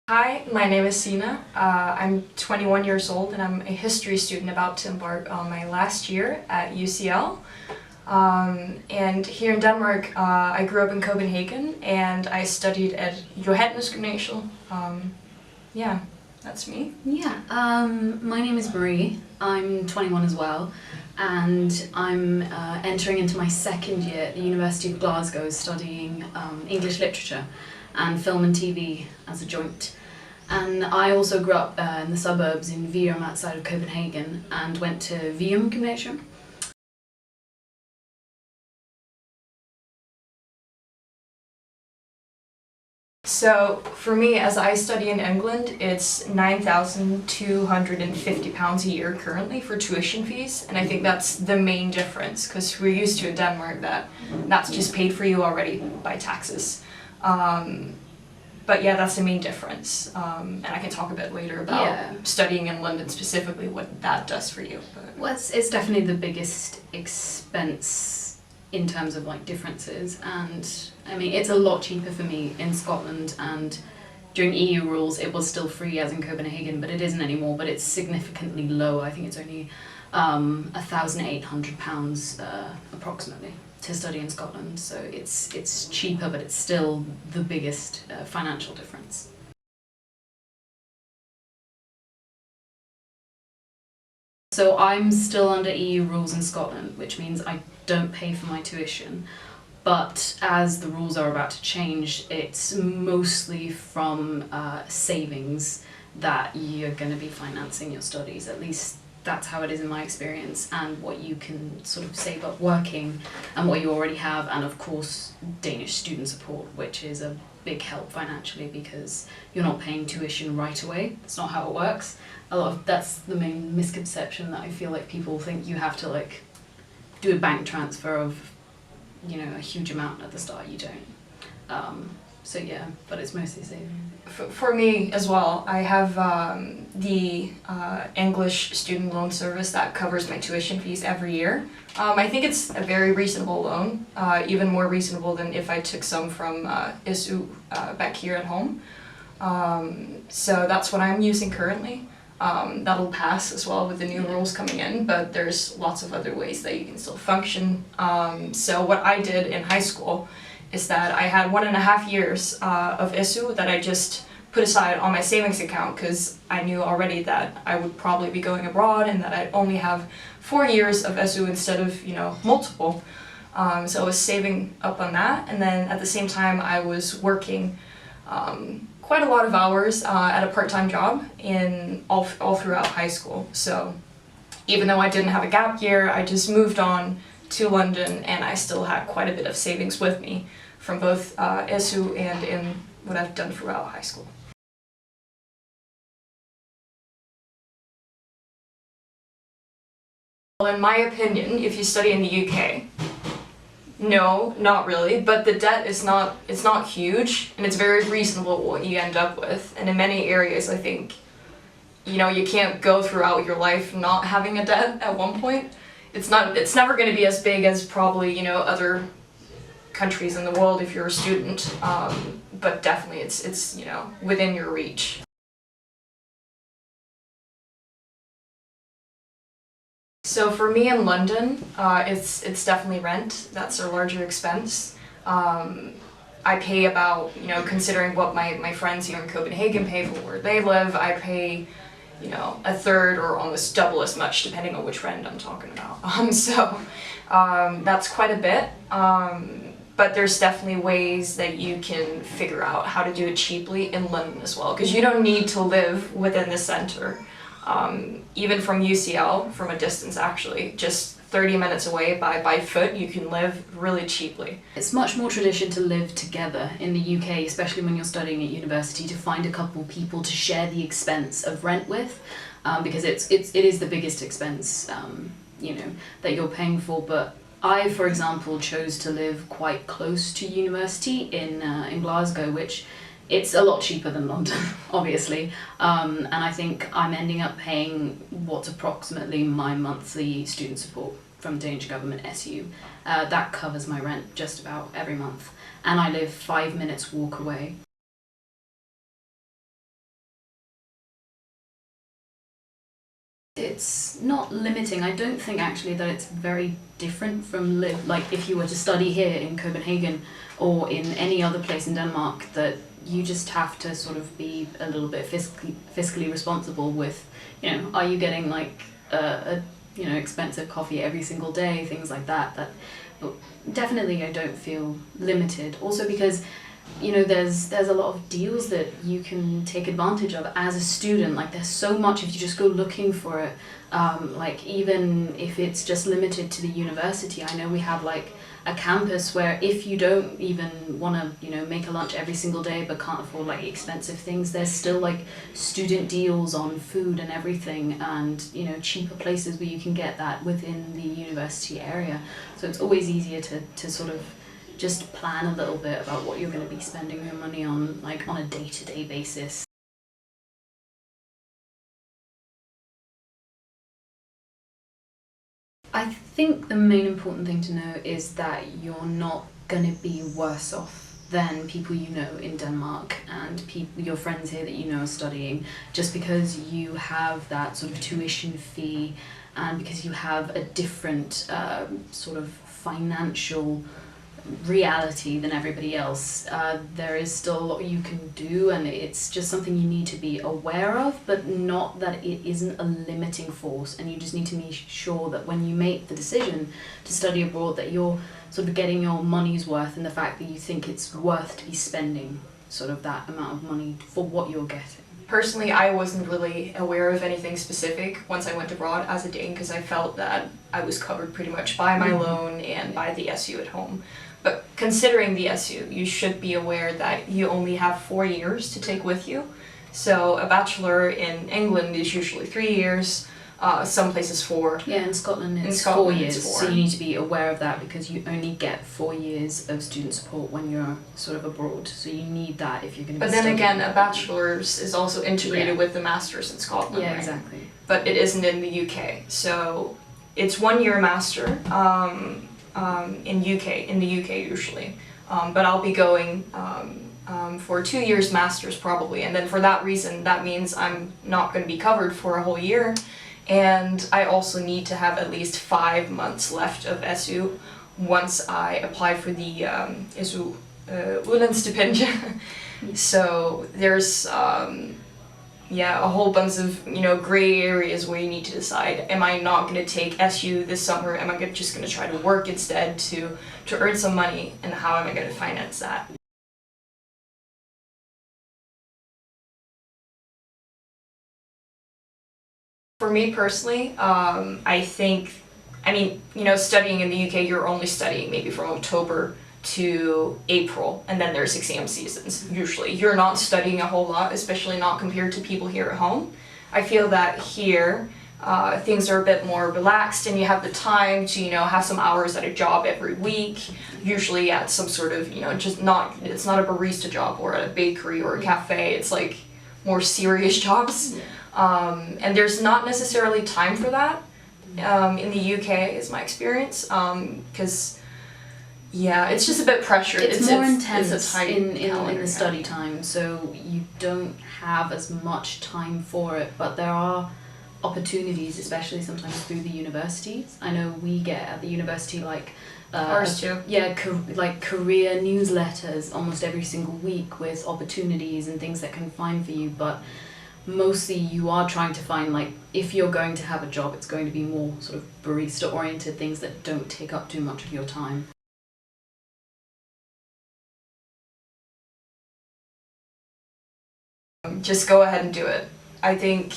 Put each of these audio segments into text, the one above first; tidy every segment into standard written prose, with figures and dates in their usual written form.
Hi, my name is Signe. I'm 21 years old and I'm a history student about to embark on my last year at UCL. And here in Denmark, I grew up in Copenhagen and I studied at Johannes Gymnasium. Yeah, that's me. Yeah, my name is Marie. I'm 21 as well, and I'm entering into my second year at the University of Glasgow studying English literature and film and TV as a joint. And I also grew up in the suburbs in Virum outside of Copenhagen and went to Virum Gymnasium. So for me, as I study in England, it's £9,250 a year currently for tuition fees, and I think that's the main difference because we're used to in Denmark that's just paid for you already by taxes. But yeah, that's the main difference, and I can talk a bit later about studying in London specifically, what that does for you. But. Well, it's definitely the biggest expense in terms of like differences, and I mean it's a lot cheaper for me in Scotland, and during EU rules it was still free as in Copenhagen, but it isn't anymore, but it's significantly lower. I think it's only £1,800 approximately to study in Scotland, so it's cheaper, but it's still the biggest financial difference. So I'm still under EU rules in Scotland, which means I don't pay for my tuition, but as the rules are about to change, it's mostly from savings that you're going to be financing your studies. At least that's how it is in my experience, and what you can sort of save up working and what you already have, and of course Danish student support, which is a big help financially because you're not paying tuition right away. That's not how it works. That's the main misconception, that I feel like people think you have to like do a bank transfer of, you know, a huge amount at the start. You don't. So yeah, but it's mostly saving. For me as well, I have the English student loan service that covers my tuition fees every year. I think it's a very reasonable loan, even more reasonable than if I took some from ISU back here at home. So that's what I'm using currently. That'll pass as well with the new rules coming in, but there's lots of other ways that you can still function. So what I did in high school is that I had 1.5 years of ISU that I just put aside on my savings account because I knew already that I would probably be going abroad and that I'd only have 4 years of ISU instead of, you know, multiple. So I was saving up on that, and then at the same time I was working quite a lot of hours at a part-time job in all throughout high school. So even though I didn't have a gap year, I just moved on to London and I still had quite a bit of savings with me from both ISU and in what I've done throughout high school. Well, in my opinion, if you study in the UK, no, not really, but the debt is it's not huge, and it's very reasonable what you end up with. And in many areas, I think, you know, you can't go throughout your life not having a debt at one point. It's never going to be as big as probably, you know, other countries in the world if you're a student, but definitely it's you know, within your reach. So for me in London, it's definitely rent. That's a larger expense. I pay about, you know, considering what my friends here in Copenhagen pay for where they live, I pay, you know, a third or almost double as much depending on which rent I'm talking about. That's quite a bit. But there's definitely ways that you can figure out how to do it cheaply in London as well, because you don't need to live within the center. Even from UCL, from a distance actually, just 30 minutes away by foot, you can live really cheaply. It's much more tradition to live together in the UK, especially when you're studying at university, to find a couple people to share the expense of rent with, because it is the biggest expense, you know, that you're paying for. But I, for example, chose to live quite close to university in Glasgow, which it's a lot cheaper than London, obviously, and I think I'm ending up paying what's approximately my monthly student support from Danish government SU. That covers my rent just about every month, and I live 5 minutes walk away. it's not limiting. I don't think actually that it's very different from like if you were to study here in Copenhagen or in any other place in Denmark, that you just have to sort of be a little bit fiscally responsible with, you know, are you getting like a you know, expensive coffee every single day, things like that. But definitely I don't feel limited. Also because, you know, there's a lot of deals that you can take advantage of as a student. Like there's so much if you just go looking for it. Like even if it's just limited to the university, I know we have like a campus where if you don't even want to, you know, make a lunch every single day but can't afford like expensive things, there's still like student deals on food and everything, and, you know, cheaper places where you can get that within the university area. So it's always easier to sort of just plan a little bit about what you're going to be spending your money on, like on a day-to-day basis. I think the main important thing to know is that you're not going to be worse off than people you know in Denmark and your friends here that you know are studying, just because you have that sort of tuition fee and because you have a different sort of financial reality than everybody else. There is still a lot you can do, and it's just something you need to be aware of, but not that it isn't a limiting force, and you just need to make sure that when you make the decision to study abroad that you're sort of getting your money's worth, and the fact that you think it's worth to be spending sort of that amount of money for what you're getting. Personally, I wasn't really aware of anything specific once I went abroad as a Dane, because I felt that I was covered pretty much by my loan and by the SU at home. But considering the SU, you should be aware that you only have 4 years to take with you. So a bachelor in England is usually 3 years, some places 4. Yeah, in Scotland it's 4 years, so you need to be aware of that because you only get 4 years of student support when you're sort of abroad. So you need that if you're going to be But then studying again, abroad. a bachelor's is also integrated with the master's in Scotland, Yeah, right? exactly. But it isn't in the UK. So it's 1 year master in the UK usually. But I'll be going for 2 years master's probably, and then for that reason, that means I'm not going to be covered for a whole year, and I also need to have at least 5 months left of SU once I apply for the SU udlandsstipendium. So there's a whole bunch of, you know, gray areas where you need to decide, am I not going to take SU this summer? Am I just going to try to work instead to earn some money, and how am I going to finance that? For me personally, I think, you know, studying in the UK, you're only studying maybe from October to April, and then there's exam seasons. Usually you're not studying a whole lot, especially not compared to people here at home. I feel that here things are a bit more relaxed, and you have the time to, you know, have some hours at a job every week, usually at some sort of, you know, it's not a barista job or at a bakery or a cafe. It's like more serious jobs, and there's not necessarily time for that in the UK is my experience, because yeah, it's just a bit pressured. It's more intense it's a tight in the study time, so you don't have as much time for it, but there are opportunities, especially sometimes through the universities. I know we get at the university like ours too. Yeah, like career newsletters almost every single week with opportunities and things that can find for you, but mostly you are trying to find, like, if you're going to have a job, it's going to be more sort of barista oriented, things that don't take up too much of your time. Just go ahead and do it. I think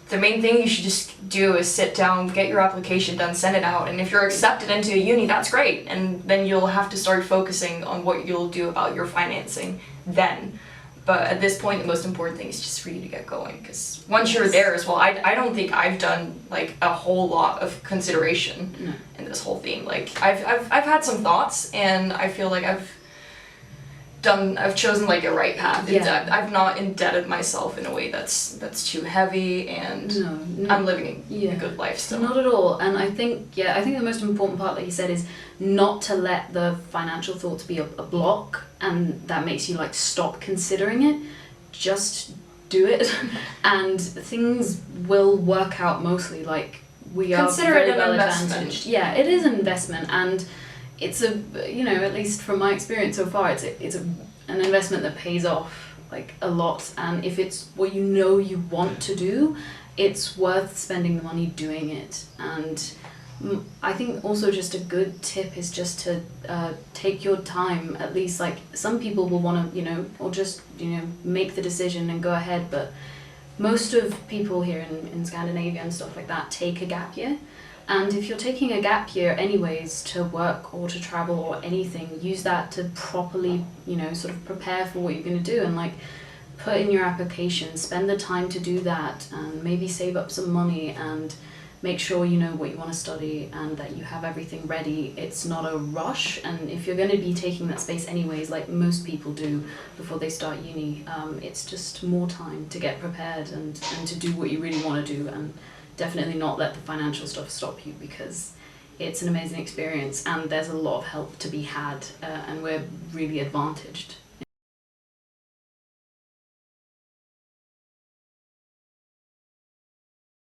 the main thing you should just do is sit down, get your application done, send it out, and if you're accepted into a uni, that's great, and then you'll have to start focusing on what you'll do about your financing then. But at this point, the most important thing is just for you to get going, because once you're there as well, I don't think I've done like a whole lot of consideration in this whole thing. Like I've had some thoughts, and I feel like I've chosen like a right path. Yeah. I've not indebted myself in a way that's too heavy, and No. I'm living a good life still. Not at all. And I think the most important part that you said is not to let the financial thoughts be a block, and that makes you like stop considering it. Just do it, and things will work out mostly. Like, we are Consider very it an well investment. advantaged. Yeah, it is an investment, and it's a, you know, at least from my experience so far, it's an investment that pays off like a lot. And if it's what you know you want to do, it's worth spending the money doing it. And I think also just a good tip is just to take your time. At least, like, some people will want to, you know, or just, you know, make the decision and go ahead, but most of people here in Scandinavia and stuff like that take a gap year. And if you're taking a gap year anyways to work or to travel or anything, use that to properly, you know, sort of prepare for what you're going to do, and like put in your application, spend the time to do that, and maybe save up some money and make sure you know what you want to study and that you have everything ready. It's not a rush, and if you're going to be taking that space anyways, like most people do before they start uni, it's just more time to get prepared and to do what you really want to do, and definitely not let the financial stuff stop you, because it's an amazing experience and there's a lot of help to be had, and we're really advantaged.